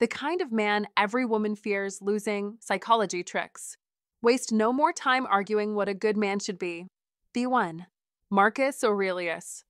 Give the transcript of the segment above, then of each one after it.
The kind of man every woman fears losing. Psychology tricks. Waste no more time arguing what a good man should be. B1. Marcus Aurelius.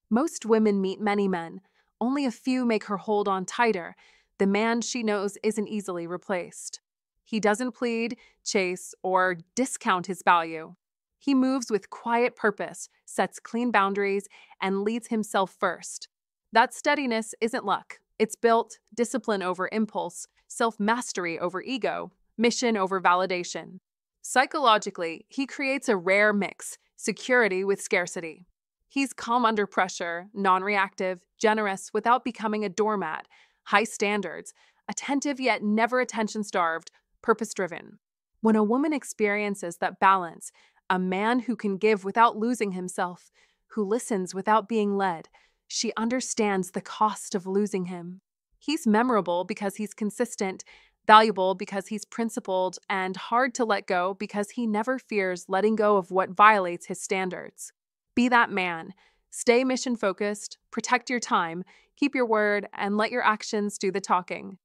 Most women meet many men. Only a few make her hold on tighter. The man she knows isn't easily replaced. He doesn't plead, chase, or discount his value. He moves with quiet purpose, sets clean boundaries, and leads himself first. That steadiness isn't luck. It's built discipline over impulse, self-mastery over ego, mission over validation. Psychologically, he creates a rare mix, security with scarcity. He's calm under pressure, non-reactive, generous without becoming a doormat, high standards, attentive yet never attention-starved, purpose-driven. When a woman experiences that balance, a man who can give without losing himself, who listens without being led, she understands the cost of losing him. He's memorable because he's consistent, valuable because he's principled, and hard to let go because he never fears letting go of what violates his standards. Be that man. Stay mission-focused, protect your time, keep your word, and let your actions do the talking.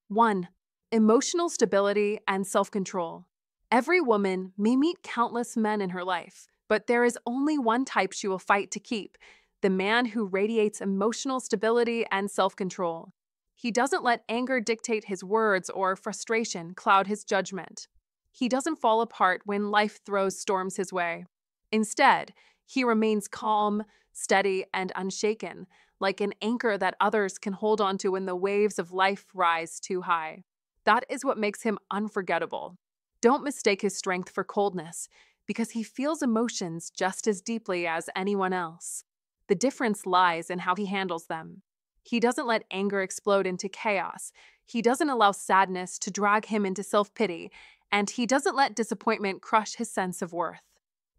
1. Emotional stability and self-control. Every woman may meet countless men in her life, but there is only one type she will fight to keep: the man who radiates emotional stability and self-control. He doesn't let anger dictate his words or frustration cloud his judgment. He doesn't fall apart when life throws storms his way. Instead, he remains calm, steady, and unshaken, like an anchor that others can hold onto when the waves of life rise too high. That is what makes him unforgettable. Don't mistake his strength for coldness, because he feels emotions just as deeply as anyone else. The difference lies in how he handles them. He doesn't let anger explode into chaos. He doesn't allow sadness to drag him into self-pity, and he doesn't let disappointment crush his sense of worth.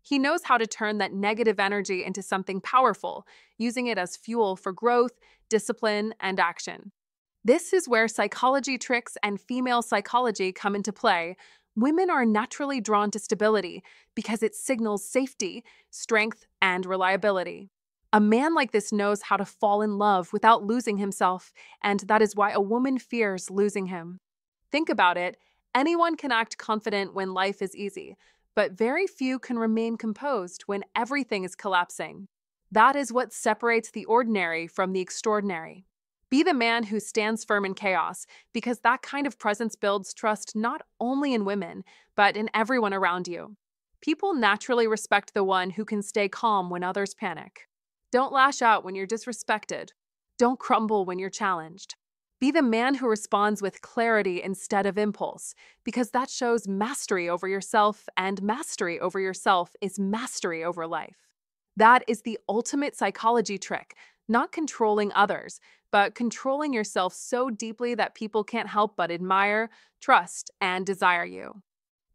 He knows how to turn that negative energy into something powerful, using it as fuel for growth, discipline, and action. This is where psychology tricks and female psychology come into play. Women are naturally drawn to stability because it signals safety, strength, and reliability. A man like this knows how to fall in love without losing himself, and that is why a woman fears losing him. Think about it. Anyone can act confident when life is easy, but very few can remain composed when everything is collapsing. That is what separates the ordinary from the extraordinary. Be the man who stands firm in chaos, because that kind of presence builds trust not only in women, but in everyone around you. People naturally respect the one who can stay calm when others panic. Don't lash out when you're disrespected. Don't crumble when you're challenged. Be the man who responds with clarity instead of impulse, because that shows mastery over yourself, and mastery over yourself is mastery over life. That is the ultimate psychology trick, not controlling others, but controlling yourself so deeply that people can't help but admire, trust, and desire you.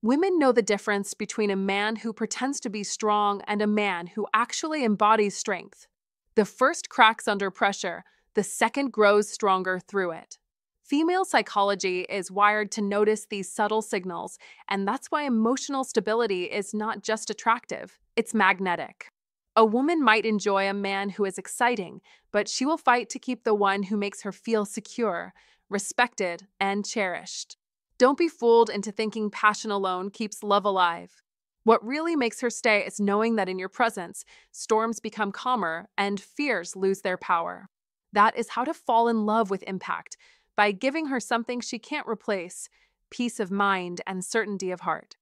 Women know the difference between a man who pretends to be strong and a man who actually embodies strength. The first cracks under pressure, the second grows stronger through it. Female psychology is wired to notice these subtle signals, and that's why emotional stability is not just attractive, it's magnetic. A woman might enjoy a man who is exciting, but she will fight to keep the one who makes her feel secure, respected, and cherished. Don't be fooled into thinking passion alone keeps love alive. What really makes her stay is knowing that in your presence, storms become calmer and fears lose their power. That is how to fall in love with impact, by giving her something she can't replace: peace of mind and certainty of heart.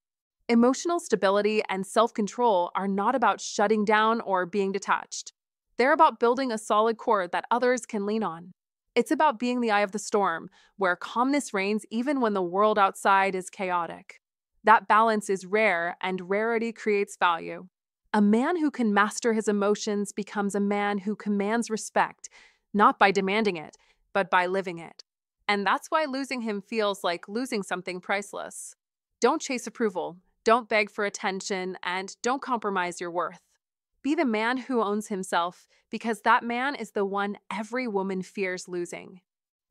Emotional stability and self-control are not about shutting down or being detached. They're about building a solid core that others can lean on. It's about being the eye of the storm, where calmness reigns even when the world outside is chaotic. That balance is rare, and rarity creates value. A man who can master his emotions becomes a man who commands respect, not by demanding it, but by living it. And that's why losing him feels like losing something priceless. Don't chase approval, don't beg for attention, and don't compromise your worth. Be the man who owns himself, because that man is the one every woman fears losing.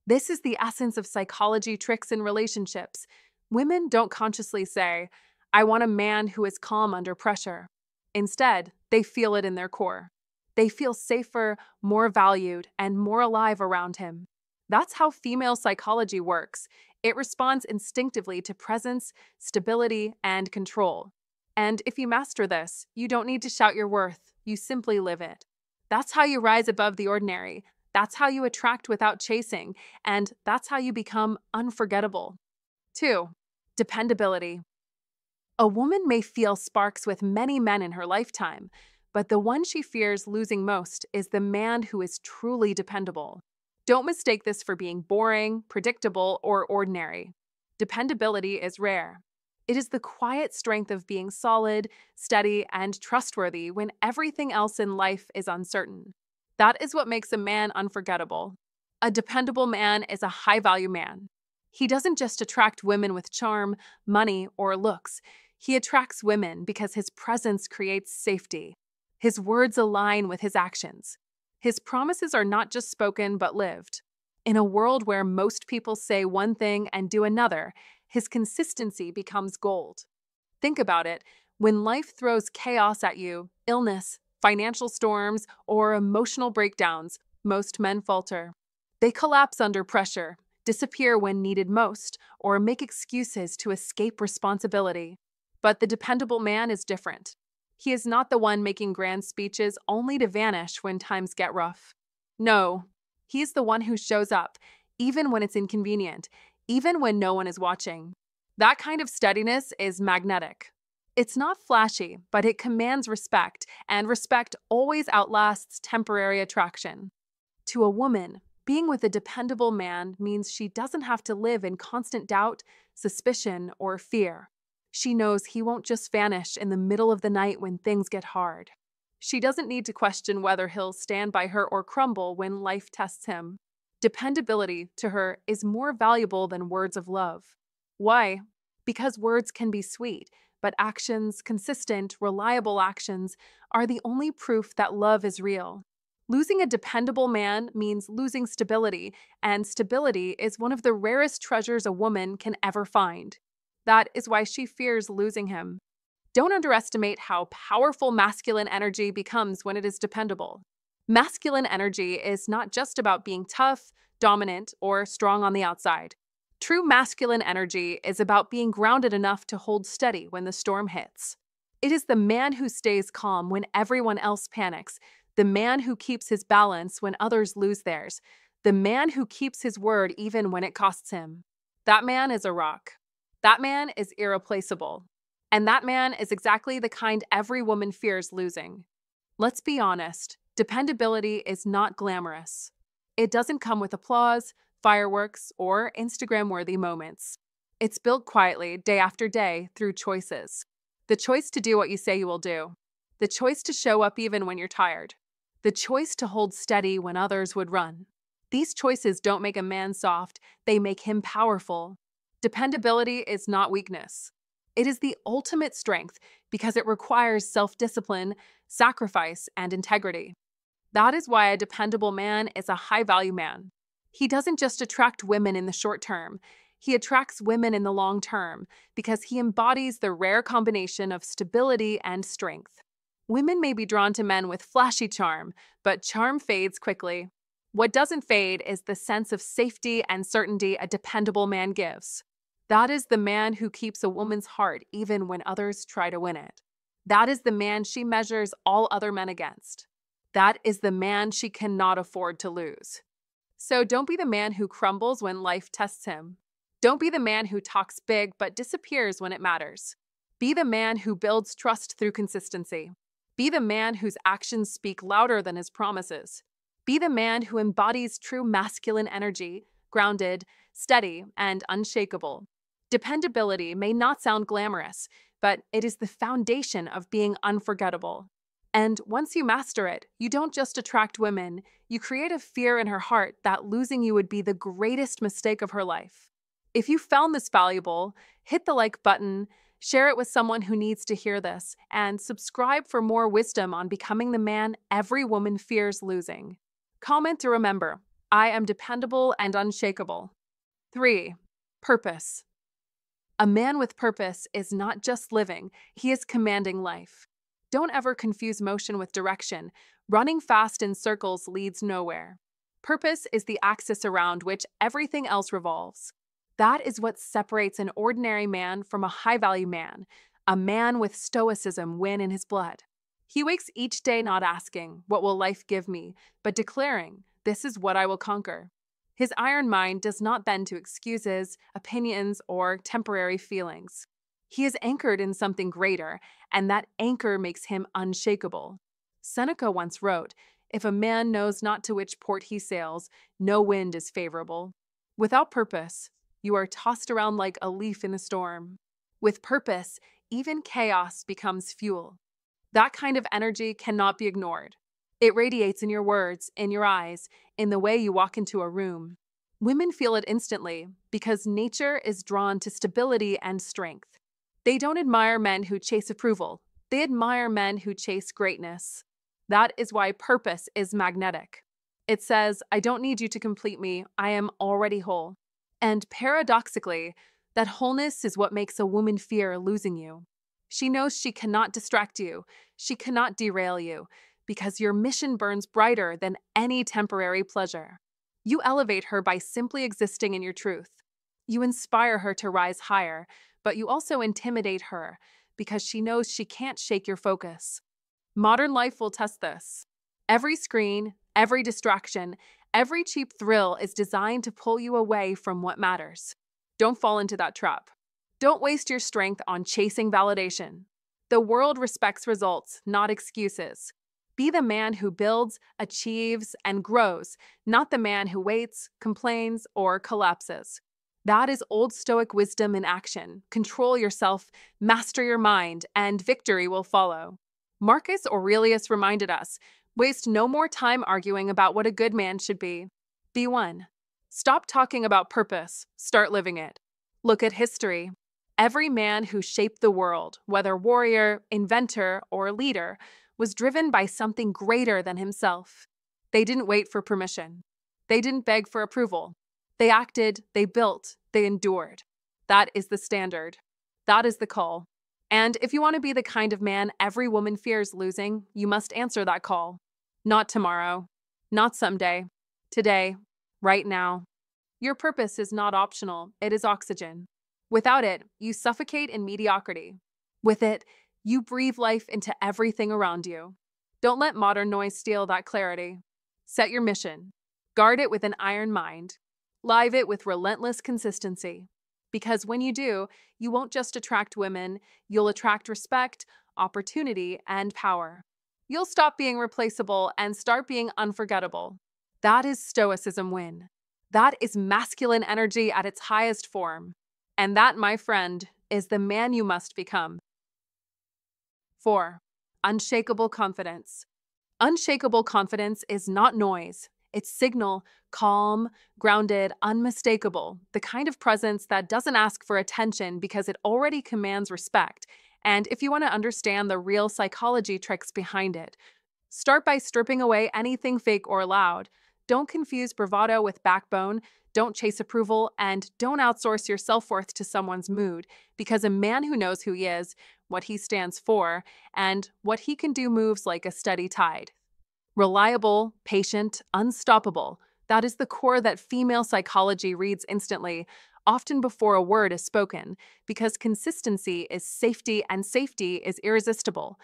This is the essence of psychology tricks in relationships. Women don't consciously say, "I want a man who is calm under pressure." Instead, they feel it in their core. They feel safer, more valued, and more alive around him. That's how female psychology works. It responds instinctively to presence, stability, and control. And if you master this, you don't need to shout your worth, you simply live it. That's how you rise above the ordinary. That's how you attract without chasing. And that's how you become unforgettable. 2. Dependability. A woman may feel sparks with many men in her lifetime, but the one she fears losing most is the man who is truly dependable. Don't mistake this for being boring, predictable, or ordinary. Dependability is rare. It is the quiet strength of being solid, steady, and trustworthy when everything else in life is uncertain. That is what makes a man unforgettable. A dependable man is a high-value man. He doesn't just attract women with charm, money, or looks. He attracts women because his presence creates safety. His words align with his actions. His promises are not just spoken but lived. In a world where most people say one thing and do another, his consistency becomes gold. Think about it. When life throws chaos at you, illness, financial storms, or emotional breakdowns, most men falter. They collapse under pressure, disappear when needed most, or make excuses to escape responsibility. But the dependable man is different. He is not the one making grand speeches only to vanish when times get rough. No, he is the one who shows up, even when it's inconvenient, even when no one is watching. That kind of steadiness is magnetic. It's not flashy, but it commands respect, and respect always outlasts temporary attraction. To a woman, being with a dependable man means she doesn't have to live in constant doubt, suspicion, or fear. She knows he won't just vanish in the middle of the night when things get hard. She doesn't need to question whether he'll stand by her or crumble when life tests him. Dependability, to her, is more valuable than words of love. Why? Because words can be sweet, but actions, consistent, reliable actions, are the only proof that love is real. Losing a dependable man means losing stability, and stability is one of the rarest treasures a woman can ever find. That is why she fears losing him. Don't underestimate how powerful masculine energy becomes when it is dependable. Masculine energy is not just about being tough, dominant, or strong on the outside. True masculine energy is about being grounded enough to hold steady when the storm hits. It is the man who stays calm when everyone else panics, the man who keeps his balance when others lose theirs, the man who keeps his word even when it costs him. That man is a rock. That man is irreplaceable. And that man is exactly the kind every woman fears losing. Let's be honest, dependability is not glamorous. It doesn't come with applause, fireworks, or Instagram-worthy moments. It's built quietly, day after day, through choices. The choice to do what you say you will do. The choice to show up even when you're tired. The choice to hold steady when others would run. These choices don't make a man soft, they make him powerful. Dependability is not weakness. It is the ultimate strength because it requires self-discipline, sacrifice, and integrity. That is why a dependable man is a high-value man. He doesn't just attract women in the short term, he attracts women in the long term because he embodies the rare combination of stability and strength. Women may be drawn to men with flashy charm, but charm fades quickly. What doesn't fade is the sense of safety and certainty a dependable man gives. That is the man who keeps a woman's heart even when others try to win it. That is the man she measures all other men against. That is the man she cannot afford to lose. So don't be the man who crumbles when life tests him. Don't be the man who talks big but disappears when it matters. Be the man who builds trust through consistency. Be the man whose actions speak louder than his promises. Be the man who embodies true masculine energy, grounded, steady, and unshakable. Dependability may not sound glamorous, but it is the foundation of being unforgettable. And once you master it, you don't just attract women, you create a fear in her heart that losing you would be the greatest mistake of her life. If you found this valuable, hit the like button, share it with someone who needs to hear this, and subscribe for more wisdom on becoming the man every woman fears losing. Comment to remember, I am dependable and unshakable. 3. Purpose. A man with purpose is not just living, he is commanding life. Don't ever confuse motion with direction. Running fast in circles leads nowhere. Purpose is the axis around which everything else revolves. That is what separates an ordinary man from a high-value man, a man with stoicism win in his blood. He wakes each day not asking, "What will life give me?" but declaring, "This is what I will conquer." His iron mind does not bend to excuses, opinions, or temporary feelings. He is anchored in something greater, and that anchor makes him unshakable. Seneca once wrote, "If a man knows not to which port he sails, no wind is favorable." Without purpose, you are tossed around like a leaf in a storm. With purpose, even chaos becomes fuel. That kind of energy cannot be ignored. It radiates in your words, in your eyes, in the way you walk into a room. Women feel it instantly because nature is drawn to stability and strength. They don't admire men who chase approval. They admire men who chase greatness. That is why purpose is magnetic. It says, "I don't need you to complete me. I am already whole." And paradoxically, that wholeness is what makes a woman fear losing you. She knows she cannot distract you. She cannot derail you because your mission burns brighter than any temporary pleasure. You elevate her by simply existing in your truth. You inspire her to rise higher, but you also intimidate her because she knows she can't shake your focus. Modern life will test this. Every screen, every distraction, every cheap thrill is designed to pull you away from what matters. Don't fall into that trap. Don't waste your strength on chasing validation. The world respects results, not excuses. Be the man who builds, achieves, and grows, not the man who waits, complains, or collapses. That is Old Stoic wisdom in action. Control yourself, master your mind, and victory will follow. Marcus Aurelius reminded us, waste no more time arguing about what a good man should be. Be one. Stop talking about purpose, start living it. Look at history. Every man who shaped the world, whether warrior, inventor, or leader, was driven by something greater than himself. They didn't wait for permission. They didn't beg for approval. They acted, they built, they endured. That is the standard. That is the call. And if you want to be the kind of man every woman fears losing, you must answer that call. Not tomorrow. Not someday. Today. Right now. Your purpose is not optional. It is oxygen. Without it, you suffocate in mediocrity. With it, you breathe life into everything around you. Don't let modern noise steal that clarity. Set your mission. Guard it with an iron mind. Live it with relentless consistency. Because when you do, you won't just attract women, you'll attract respect, opportunity, and power. You'll stop being replaceable and start being unforgettable. That is Stoicism win. That is masculine energy at its highest form. And that, my friend, is the man you must become. 4. Unshakable confidence. Unshakable confidence is not noise. It's signal, calm, grounded, unmistakable, the kind of presence that doesn't ask for attention because it already commands respect. And if you want to understand the real psychology tricks behind it, start by stripping away anything fake or loud. Don't confuse bravado with backbone, don't chase approval, and don't outsource your self-worth to someone's mood, because a man who knows who he is, what he stands for, and what he can do moves like a steady tide. Reliable, patient, unstoppable. That is the core that female psychology reads instantly, often before a word is spoken, because consistency is safety and safety is irresistible.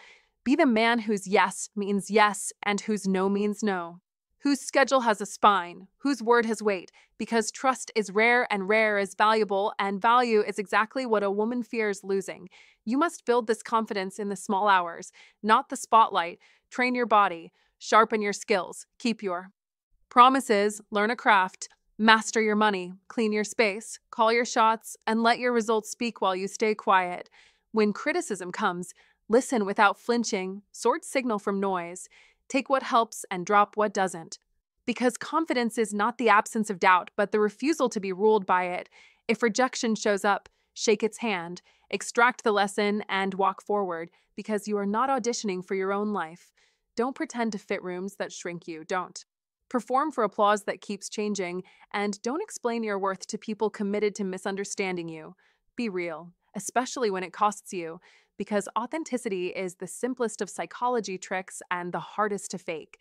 Be the man whose yes means yes and whose no means no. Whose schedule has a spine, whose word has weight, because trust is rare and rare is valuable, and value is exactly what a woman fears losing. You must build this confidence in the small hours, not the spotlight. Train your body. Sharpen your skills. Keep your promises. Learn a craft. Master your money. Clean your space. Call your shots. And let your results speak while you stay quiet. When criticism comes, listen without flinching. Sort signal from noise. Take what helps and drop what doesn't. Because confidence is not the absence of doubt, but the refusal to be ruled by it. If rejection shows up, shake its hand. Extract the lesson and walk forward, because you are not auditioning for your own life. Don't pretend to fit rooms that shrink you. Don't. Perform for applause that keeps changing, and don't explain your worth to people committed to misunderstanding you. Be real, especially when it costs you, because authenticity is the simplest of psychology tricks and the hardest to fake.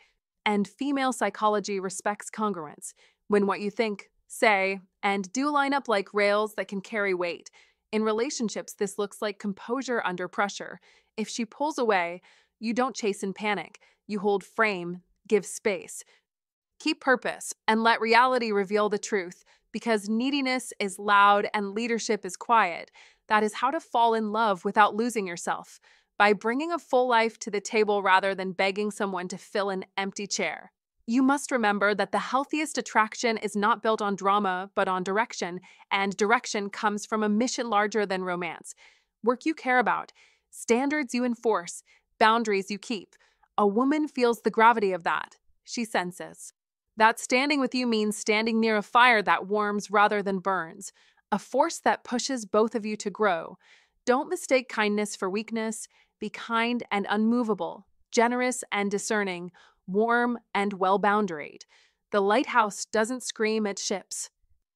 And female psychology respects congruence, when what you think, say, and do line up like rails that can carry weight. In relationships, this looks like composure under pressure. If she pulls away, you don't chase in panic. You hold frame, give space. Keep purpose, and let reality reveal the truth, because neediness is loud and leadership is quiet. That is how to fall in love without losing yourself, by bringing a full life to the table rather than begging someone to fill an empty chair. You must remember that the healthiest attraction is not built on drama, but on direction, and direction comes from a mission larger than romance. Work you care about, standards you enforce, boundaries you keep. A woman feels the gravity of that. She senses that standing with you means standing near a fire that warms rather than burns, a force that pushes both of you to grow. Don't mistake kindness for weakness. Be kind and unmovable, generous and discerning, warm and well-boundaried. The lighthouse doesn't scream at ships.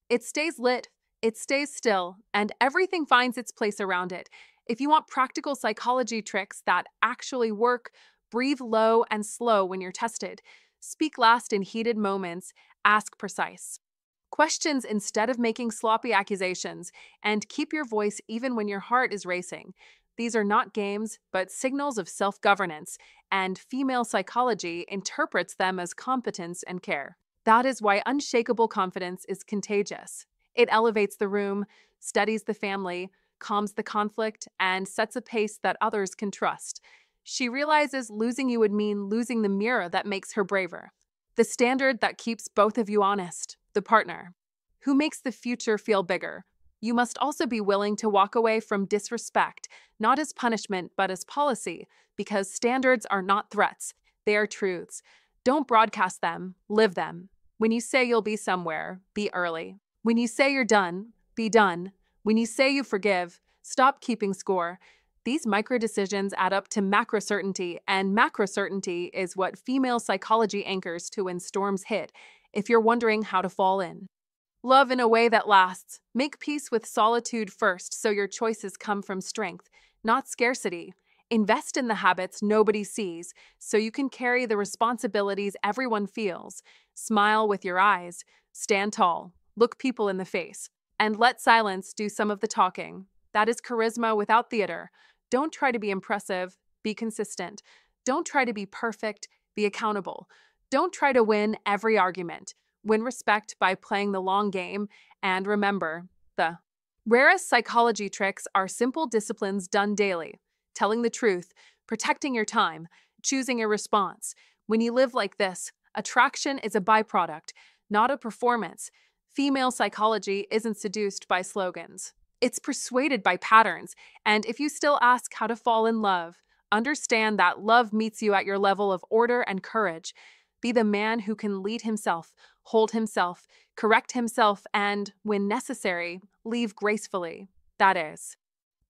It stays lit, it stays still, and everything finds its place around it. If you want practical psychology tricks that actually work, breathe low and slow when you're tested. Speak last in heated moments, ask precise questions instead of making sloppy accusations, and keep your voice even when your heart is racing. These are not games, but signals of self-governance, and female psychology interprets them as competence and care. That is why unshakable confidence is contagious. It elevates the room, steadies the family, calms the conflict, and sets a pace that others can trust. She realizes losing you would mean losing the mirror that makes her braver, the standard that keeps both of you honest, the partner who makes the future feel bigger. You must also be willing to walk away from disrespect, not as punishment, but as policy, because standards are not threats, they are truths. Don't broadcast them, live them. When you say you'll be somewhere, be early. When you say you're done, be done. When you say you forgive, stop keeping score. These micro decisions add up to macro certainty, and macro certainty is what female psychology anchors to when storms hit, if you're wondering how to fall in. Love in a way that lasts. Make peace with solitude first so your choices come from strength, not scarcity. Invest in the habits nobody sees so you can carry the responsibilities everyone feels. Smile with your eyes, stand tall, look people in the face, and let silence do some of the talking. That is charisma without theater. Don't try to be impressive, be consistent. Don't try to be perfect, be accountable. Don't try to win every argument. Win respect by playing the long game, and remember, the rarest psychology tricks are simple disciplines done daily. Telling the truth, protecting your time, choosing a response. When you live like this, attraction is a byproduct, not a performance. Female psychology isn't seduced by slogans. It's persuaded by patterns, and if you still ask how to fall in love, understand that love meets you at your level of order and courage. Be the man who can lead himself, hold himself, correct himself, and, when necessary, leave gracefully. That is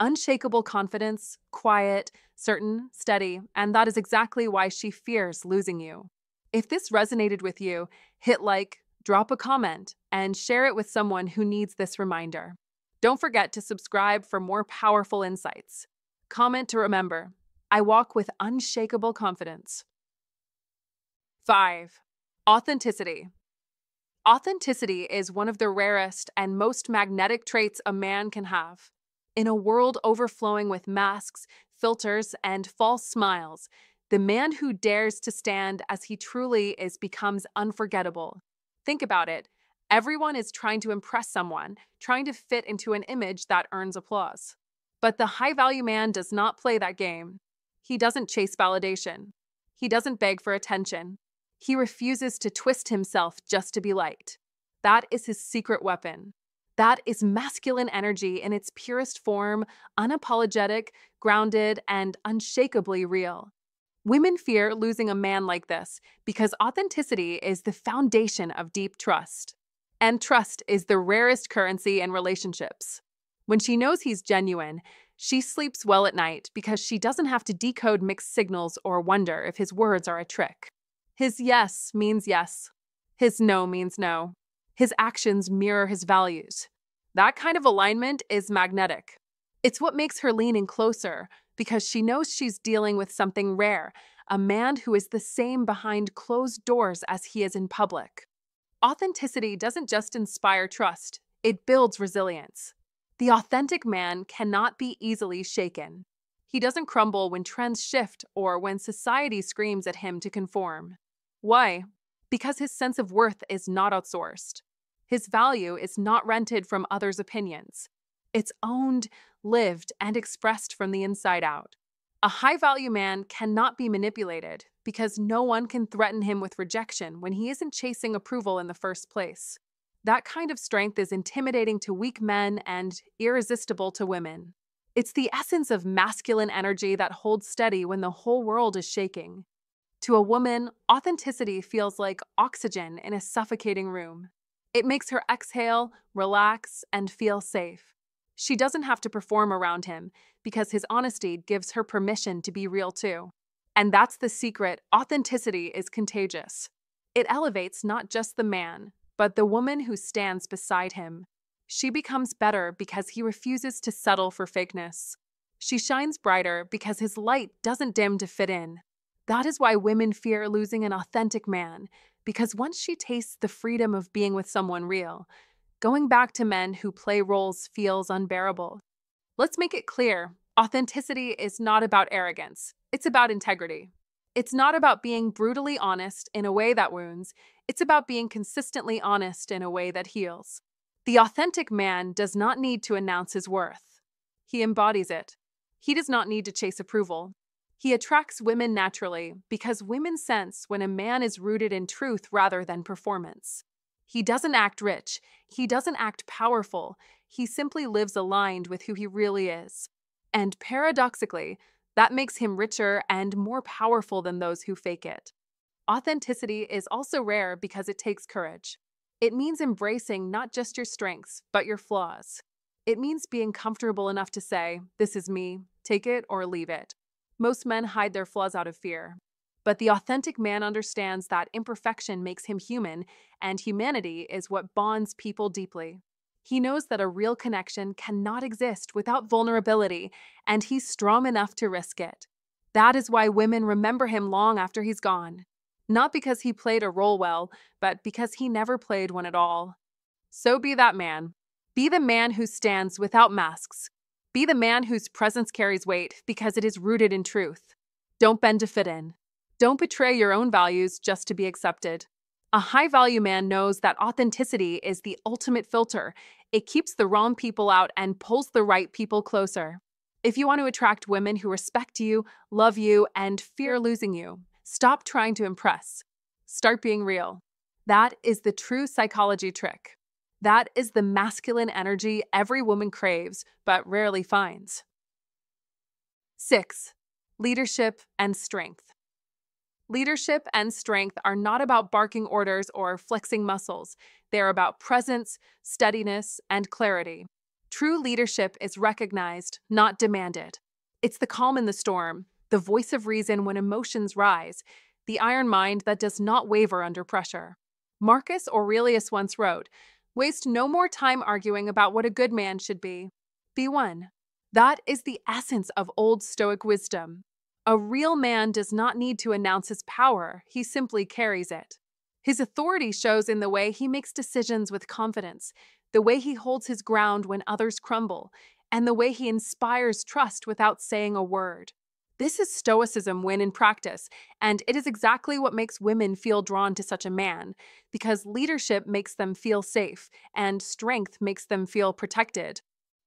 unshakable confidence, quiet, certain, steady, and that is exactly why she fears losing you. If this resonated with you, hit like, drop a comment, and share it with someone who needs this reminder. Don't forget to subscribe for more powerful insights. Comment to remember, I walk with unshakable confidence. 5. Authenticity. Authenticity is one of the rarest and most magnetic traits a man can have. In a world overflowing with masks, filters, and false smiles, the man who dares to stand as he truly is becomes unforgettable. Think about it. Everyone is trying to impress someone, trying to fit into an image that earns applause. But the high-value man does not play that game. He doesn't chase validation. He doesn't beg for attention. He refuses to twist himself just to be liked. That is his secret weapon. That is masculine energy in its purest form, unapologetic, grounded, and unshakably real. Women fear losing a man like this because authenticity is the foundation of deep trust. And trust is the rarest currency in relationships. When she knows he's genuine, she sleeps well at night because she doesn't have to decode mixed signals or wonder if his words are a trick. His yes means yes. His no means no. His actions mirror his values. That kind of alignment is magnetic. It's what makes her lean in closer because she knows she's dealing with something rare, a man who is the same behind closed doors as he is in public. Authenticity doesn't just inspire trust, it builds resilience. The authentic man cannot be easily shaken. He doesn't crumble when trends shift or when society screams at him to conform. Why? Because his sense of worth is not outsourced. His value is not rented from others' opinions. It's owned, lived, and expressed from the inside out. A high-value man cannot be manipulated because no one can threaten him with rejection when he isn't chasing approval in the first place. That kind of strength is intimidating to weak men and irresistible to women. It's the essence of masculine energy that holds steady when the whole world is shaking. To a woman, authenticity feels like oxygen in a suffocating room. It makes her exhale, relax, and feel safe. She doesn't have to perform around him because his honesty gives her permission to be real too. And that's the secret. Authenticity is contagious. It elevates not just the man, but the woman who stands beside him. She becomes better because he refuses to settle for fakeness. She shines brighter because his light doesn't dim to fit in. That is why women fear losing an authentic man, because once she tastes the freedom of being with someone real, going back to men who play roles feels unbearable. Let's make it clear, authenticity is not about arrogance, it's about integrity. It's not about being brutally honest in a way that wounds, it's about being consistently honest in a way that heals. The authentic man does not need to announce his worth. He embodies it. He does not need to chase approval. He attracts women naturally because women sense when a man is rooted in truth rather than performance. He doesn't act rich. He doesn't act powerful. He simply lives aligned with who he really is. And paradoxically, that makes him richer and more powerful than those who fake it. Authenticity is also rare because it takes courage. It means embracing not just your strengths, but your flaws. It means being comfortable enough to say, "This is me, take it or leave it." Most men hide their flaws out of fear. But the authentic man understands that imperfection makes him human, and humanity is what bonds people deeply. He knows that a real connection cannot exist without vulnerability, and he's strong enough to risk it. That is why women remember him long after he's gone. Not because he played a role well, but because he never played one at all. So be that man. Be the man who stands without masks. Be the man whose presence carries weight because it is rooted in truth. Don't bend to fit in. Don't betray your own values just to be accepted. A high-value man knows that authenticity is the ultimate filter. It keeps the wrong people out and pulls the right people closer. If you want to attract women who respect you, love you, and fear losing you, stop trying to impress. Start being real. That is the true psychology trick. That is the masculine energy every woman craves, but rarely finds. 6. Leadership and strength. Leadership and strength are not about barking orders or flexing muscles. They are about presence, steadiness, and clarity. True leadership is recognized, not demanded. It's the calm in the storm, the voice of reason when emotions rise, the iron mind that does not waver under pressure. Marcus Aurelius once wrote, "Waste no more time arguing about what a good man should be. Be one." That is the essence of Old Stoic wisdom. A real man does not need to announce his power, he simply carries it. His authority shows in the way he makes decisions with confidence, the way he holds his ground when others crumble, and the way he inspires trust without saying a word. This is Stoicism when in practice, and it is exactly what makes women feel drawn to such a man, because leadership makes them feel safe, and strength makes them feel protected.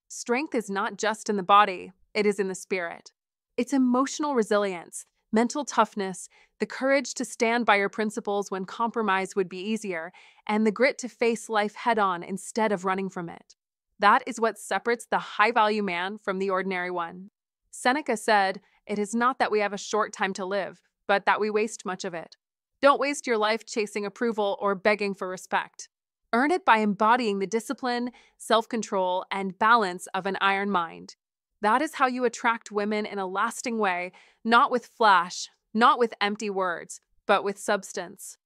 Strength is not just in the body, it is in the spirit. It's emotional resilience, mental toughness, the courage to stand by your principles when compromise would be easier, and the grit to face life head-on instead of running from it. That is what separates the high-value man from the ordinary one. Seneca said, "It is not that we have a short time to live, but that we waste much of it." Don't waste your life chasing approval or begging for respect. Earn it by embodying the discipline, self-control, and balance of an iron mind. That is how you attract women in a lasting way, not with flash, not with empty words, but with substance.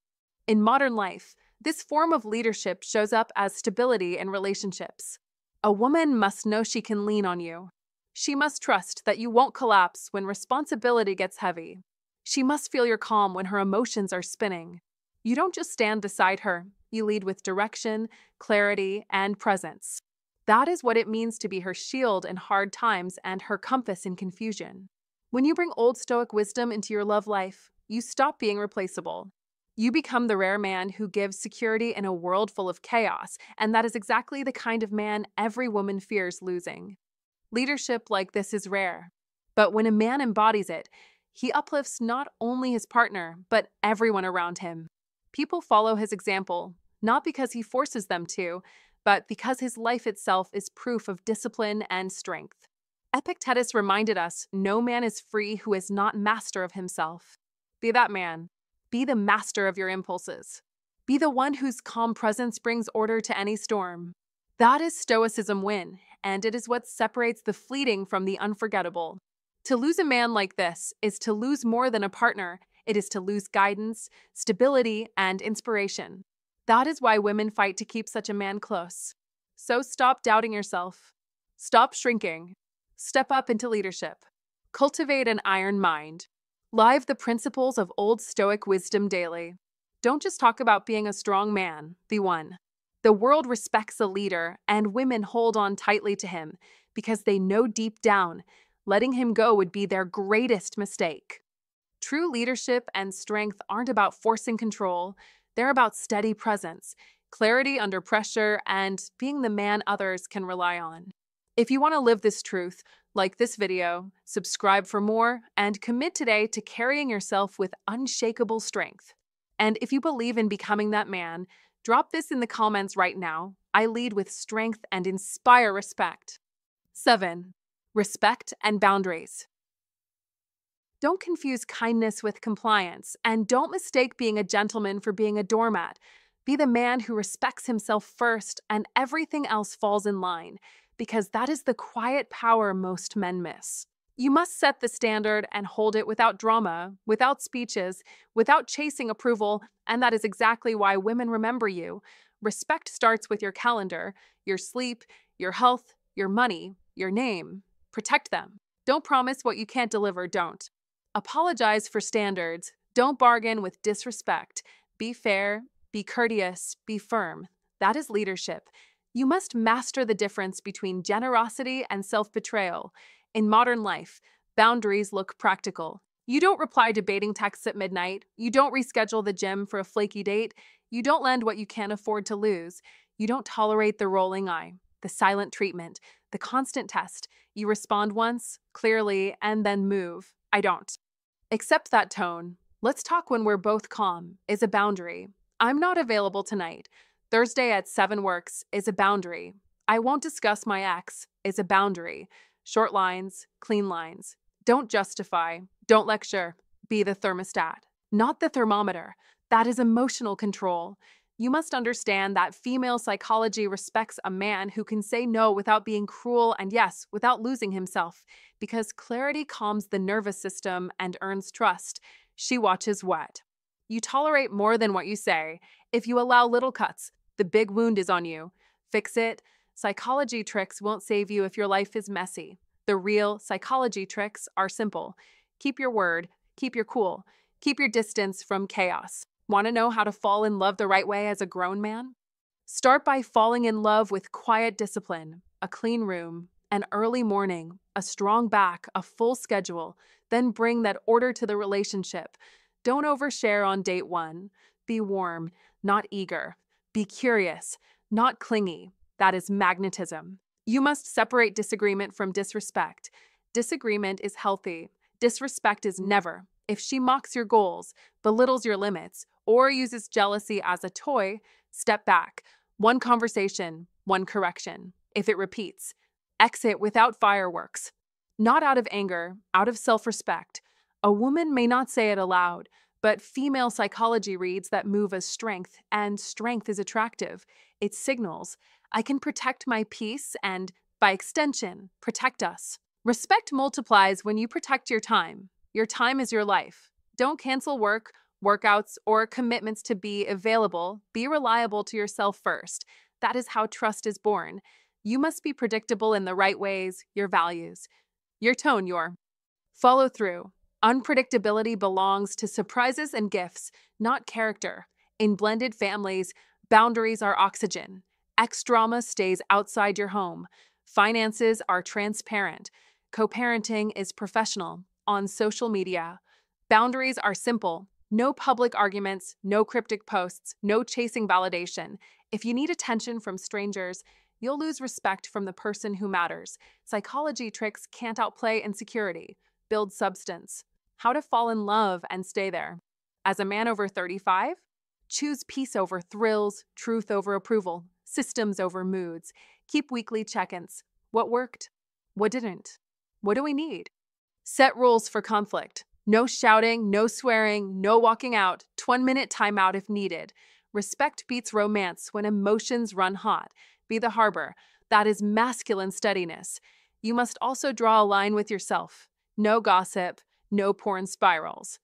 In modern life, this form of leadership shows up as stability in relationships. A woman must know she can lean on you. She must trust that you won't collapse when responsibility gets heavy. She must feel your calm when her emotions are spinning. You don't just stand beside her, you lead with direction, clarity, and presence. That is what it means to be her shield in hard times and her compass in confusion. When you bring Old Stoic wisdom into your love life, you stop being replaceable. You become the rare man who gives security in a world full of chaos, and that is exactly the kind of man every woman fears losing. Leadership like this is rare, but when a man embodies it, he uplifts not only his partner, but everyone around him. People follow his example, not because he forces them to, but because his life itself is proof of discipline and strength. Epictetus reminded us no man is free who is not master of himself. Be that man. Be the master of your impulses. Be the one whose calm presence brings order to any storm. That is Stoicism win, and it is what separates the fleeting from the unforgettable. To lose a man like this is to lose more than a partner. It is to lose guidance, stability, and inspiration. That is why women fight to keep such a man close. So stop doubting yourself. Stop shrinking. Step up into leadership. Cultivate an iron mind. Live the principles of Old Stoic wisdom daily. Don't just talk about being a strong man, be one. The world respects a leader, and women hold on tightly to him because they know deep down letting him go would be their greatest mistake. True leadership and strength aren't about forcing control, they're about steady presence, clarity under pressure, and being the man others can rely on. If you want to live this truth, like this video, subscribe for more, and commit today to carrying yourself with unshakable strength. And if you believe in becoming that man, drop this in the comments right now. I lead with strength and inspire respect. 7. Respect and boundaries. Don't confuse kindness with compliance, and don't mistake being a gentleman for being a doormat. Be the man who respects himself first, and everything else falls in line, because that is the quiet power most men miss. You must set the standard and hold it without drama, without speeches, without chasing approval, and that is exactly why women remember you. Respect starts with your calendar, your sleep, your health, your money, your name. Protect them. Don't promise what you can't deliver, don't. Apologize for standards. Don't bargain with disrespect. Be fair, be courteous, be firm. That is leadership. You must master the difference between generosity and self-betrayal. In modern life, boundaries look practical. You don't reply to baiting texts at midnight. You don't reschedule the gym for a flaky date. You don't lend what you can't afford to lose. You don't tolerate the rolling eye, the silent treatment, the constant test. You respond once, clearly, and then move. I don't. Accept that tone. Let's talk when we're both calm is a boundary. I'm not available tonight. Thursday at 7 works is a boundary. I won't discuss my ex is a boundary. Short lines, clean lines. Don't justify, don't lecture. Be the thermostat, not the thermometer. That is emotional control. You must understand that female psychology respects a man who can say no without being cruel and yes, without losing himself, because clarity calms the nervous system and earns trust. She watches what? You tolerate more than what you say. If you allow little cuts, the big wound is on you. Fix it. Psychology tricks won't save you if your life is messy. The real psychology tricks are simple. Keep your word, keep your cool, keep your distance from chaos. Want to know how to fall in love the right way as a grown man? Start by falling in love with quiet discipline, a clean room, an early morning, a strong back, a full schedule. Then bring that order to the relationship. Don't overshare on date 1. Be warm, not eager. Be curious, not clingy. That is magnetism. You must separate disagreement from disrespect. Disagreement is healthy. Disrespect is never. If she mocks your goals, belittles your limits, or uses jealousy as a toy, step back. One conversation, one correction. If it repeats, exit without fireworks. Not out of anger, out of self-respect. A woman may not say it aloud, but female psychology reads that move as strength, and strength is attractive. It signals, I can protect my peace and, by extension, protect us. Respect multiplies when you protect your time. Your time is your life. Don't cancel work, workouts, or commitments to be available. Be reliable to yourself first. That is how trust is born. You must be predictable in the right ways, your values, your tone, your follow through. Unpredictability belongs to surprises and gifts, not character. In blended families, boundaries are oxygen. Ex-drama stays outside your home. Finances are transparent. Co-parenting is professional. On social media, boundaries are simple. No public arguments, no cryptic posts, no chasing validation. If you need attention from strangers, you'll lose respect from the person who matters. Psychology tricks can't outplay insecurity. Build substance. How to fall in love and stay there. As a man over 35, choose peace over thrills, truth over approval, systems over moods. Keep weekly check-ins. What worked? What didn't? What do we need? Set rules for conflict. No shouting, no swearing, no walking out, 1-minute timeout if needed. Respect beats romance when emotions run hot. Be the harbor. That is masculine steadiness. You must also draw a line with yourself. No gossip, no porn spirals.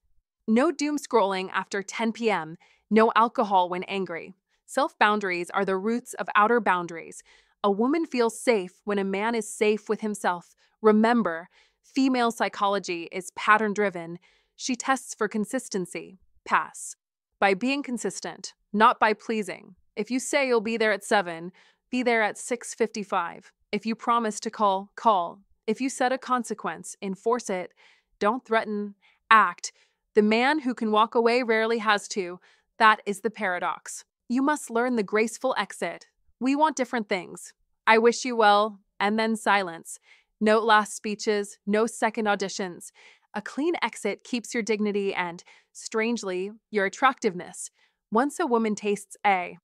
No doom scrolling after 10 p.m., no alcohol when angry. Self-boundaries are the roots of outer boundaries. A woman feels safe when a man is safe with himself. Remember, female psychology is pattern-driven. She tests for consistency. Pass. By being consistent, not by pleasing. If you say you'll be there at 7, be there at 6:55. If you promise to call, call. If you set a consequence, enforce it. Don't threaten, act. The man who can walk away rarely has to. That is the paradox. You must learn the graceful exit. We want different things. I wish you well, and then silence. No last speeches, no second auditions. A clean exit keeps your dignity and, strangely, your attractiveness. Once a woman tastes a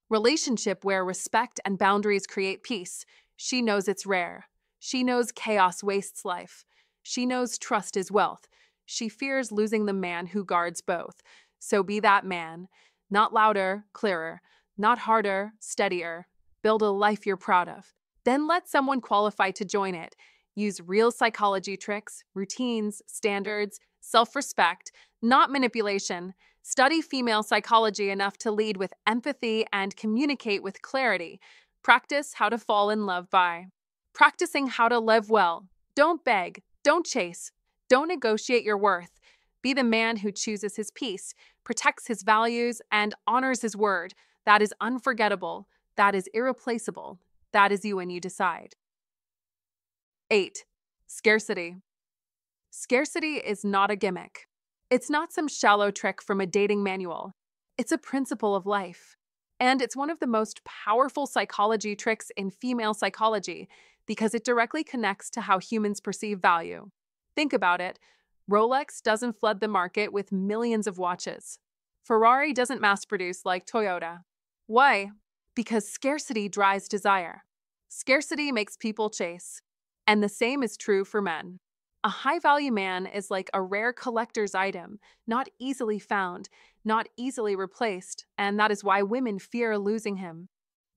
relationship where respect and boundaries create peace, she knows it's rare. She knows chaos wastes life. She knows trust is wealth. She fears losing the man who guards both. So be that man. Not louder, clearer. Not harder, steadier. Build a life you're proud of. Then let someone qualify to join it. Use real psychology tricks, routines, standards, self-respect, not manipulation. Study female psychology enough to lead with empathy and communicate with clarity. Practice how to fall in love by practicing how to live well. Don't beg, don't chase, don't negotiate your worth. Be the man who chooses his peace, protects his values, and honors his word. That is unforgettable. That is irreplaceable. That is you when you decide. 8. Scarcity. Scarcity is not a gimmick. It's not some shallow trick from a dating manual. It's a principle of life. And it's one of the most powerful psychology tricks in female psychology because it directly connects to how humans perceive value. Think about it. Rolex doesn't flood the market with millions of watches. Ferrari doesn't mass-produce like Toyota. Why? Because scarcity drives desire. Scarcity makes people chase. And the same is true for men. A high-value man is like a rare collector's item, not easily found, not easily replaced, and that is why women fear losing him.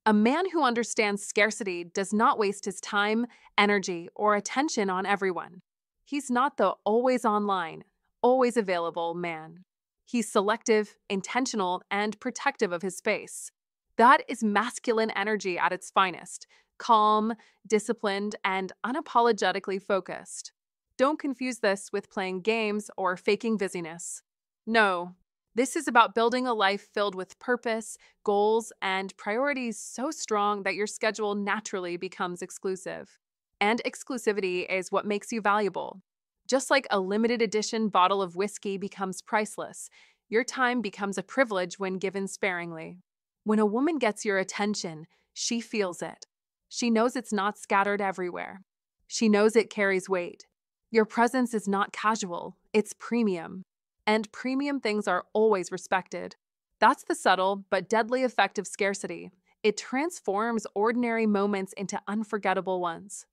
A man who understands scarcity does not waste his time, energy, or attention on everyone. He's not the always online, always available man. He's selective, intentional, and protective of his space. That is masculine energy at its finest, calm, disciplined, and unapologetically focused. Don't confuse this with playing games or faking busyness. No, this is about building a life filled with purpose, goals, and priorities so strong that your schedule naturally becomes exclusive. And exclusivity is what makes you valuable. Just like a limited edition bottle of whiskey becomes priceless, your time becomes a privilege when given sparingly. When a woman gets your attention, she feels it. She knows it's not scattered everywhere. She knows it carries weight. Your presence is not casual, it's premium. And premium things are always respected. That's the subtle but deadly effect of scarcity. It transforms ordinary moments into unforgettable ones.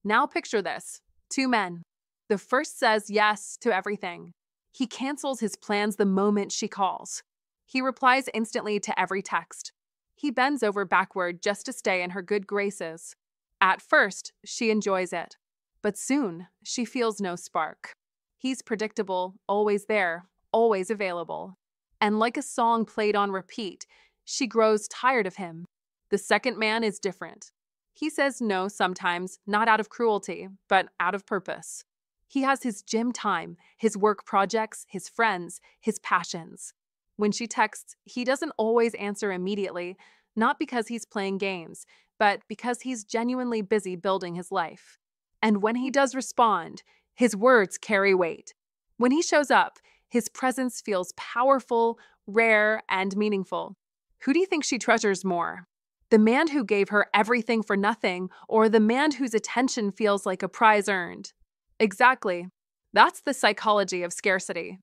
Now picture this. 2 men. The first says yes to everything. He cancels his plans the moment she calls. He replies instantly to every text. He bends over backward just to stay in her good graces. At first, she enjoys it. But soon, she feels no spark. He's predictable, always there, always available. And like a song played on repeat, she grows tired of him. The second man is different. He says no sometimes, not out of cruelty, but out of purpose. He has his gym time, his work projects, his friends, his passions. When she texts, he doesn't always answer immediately, not because he's playing games, but because he's genuinely busy building his life. And when he does respond, his words carry weight. When he shows up, his presence feels powerful, rare, and meaningful. Who do you think she treasures more? The man who gave her everything for nothing, or the man whose attention feels like a prize earned? Exactly. That's the psychology of scarcity.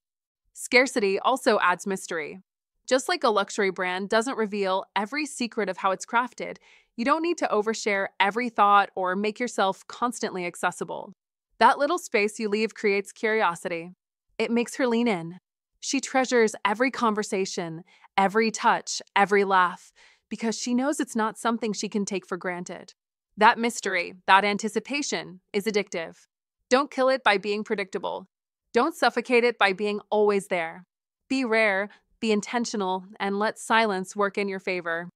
Scarcity also adds mystery. Just like a luxury brand doesn't reveal every secret of how it's crafted, you don't need to overshare every thought or make yourself constantly accessible. That little space you leave creates curiosity. It makes her lean in. She treasures every conversation, every touch, every laugh, because she knows it's not something she can take for granted. That mystery, that anticipation, is addictive. Don't kill it by being predictable. Don't suffocate it by being always there. Be rare, be intentional, and let silence work in your favor.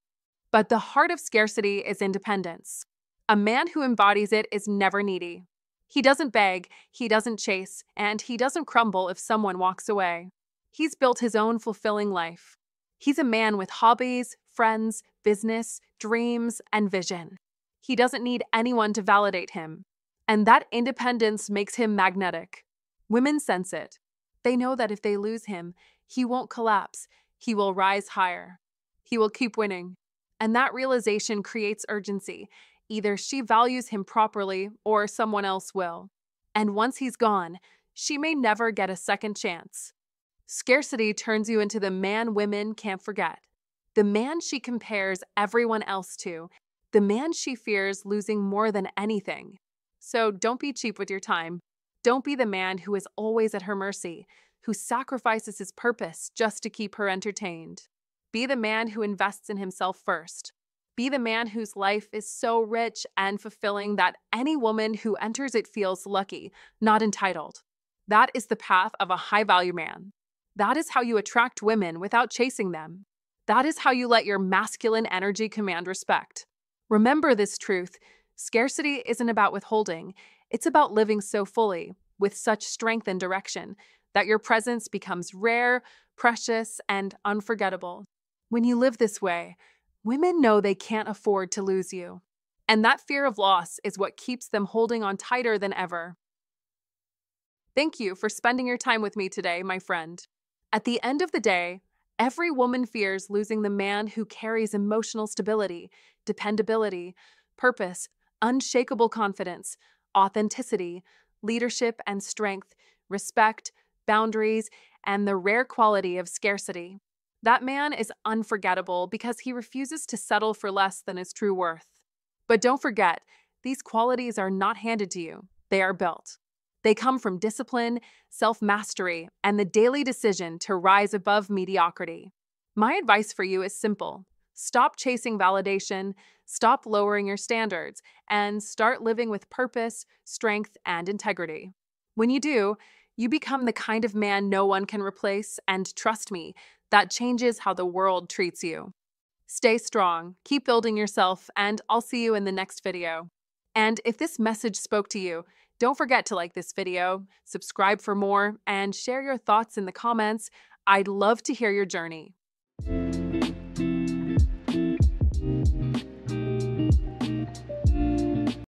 But the heart of scarcity is independence. A man who embodies it is never needy. He doesn't beg, he doesn't chase, and he doesn't crumble if someone walks away. He's built his own fulfilling life. He's a man with hobbies, friends, business, dreams, and vision. He doesn't need anyone to validate him. And that independence makes him magnetic. Women sense it. They know that if they lose him, he won't collapse. He will rise higher. He will keep winning. And that realization creates urgency. Either she values him properly or someone else will. And once he's gone, she may never get a second chance. Scarcity turns you into the man women can't forget. The man she compares everyone else to. The man she fears losing more than anything. So don't be cheap with your time. Don't be the man who is always at her mercy, who sacrifices his purpose just to keep her entertained. Be the man who invests in himself first. Be the man whose life is so rich and fulfilling that any woman who enters it feels lucky, not entitled. That is the path of a high-value man. That is how you attract women without chasing them. That is how you let your masculine energy command respect. Remember this truth. Scarcity isn't about withholding. It's about living so fully, with such strength and direction, that your presence becomes rare, precious, and unforgettable. When you live this way, women know they can't afford to lose you. And that fear of loss is what keeps them holding on tighter than ever. Thank you for spending your time with me today, my friend. At the end of the day, every woman fears losing the man who carries emotional stability, dependability, purpose, unshakable confidence, authenticity, leadership and strength, respect, boundaries, and the rare quality of scarcity. That man is unforgettable because he refuses to settle for less than his true worth. But don't forget, these qualities are not handed to you, they are built. They come from discipline, self-mastery, and the daily decision to rise above mediocrity. My advice for you is simple. Stop chasing validation, stop lowering your standards, and start living with purpose, strength, and integrity. When you do, you become the kind of man no one can replace, and trust me, that changes how the world treats you. Stay strong, keep building yourself, and I'll see you in the next video. And if this message spoke to you, don't forget to like this video, subscribe for more, and share your thoughts in the comments. I'd love to hear your journey.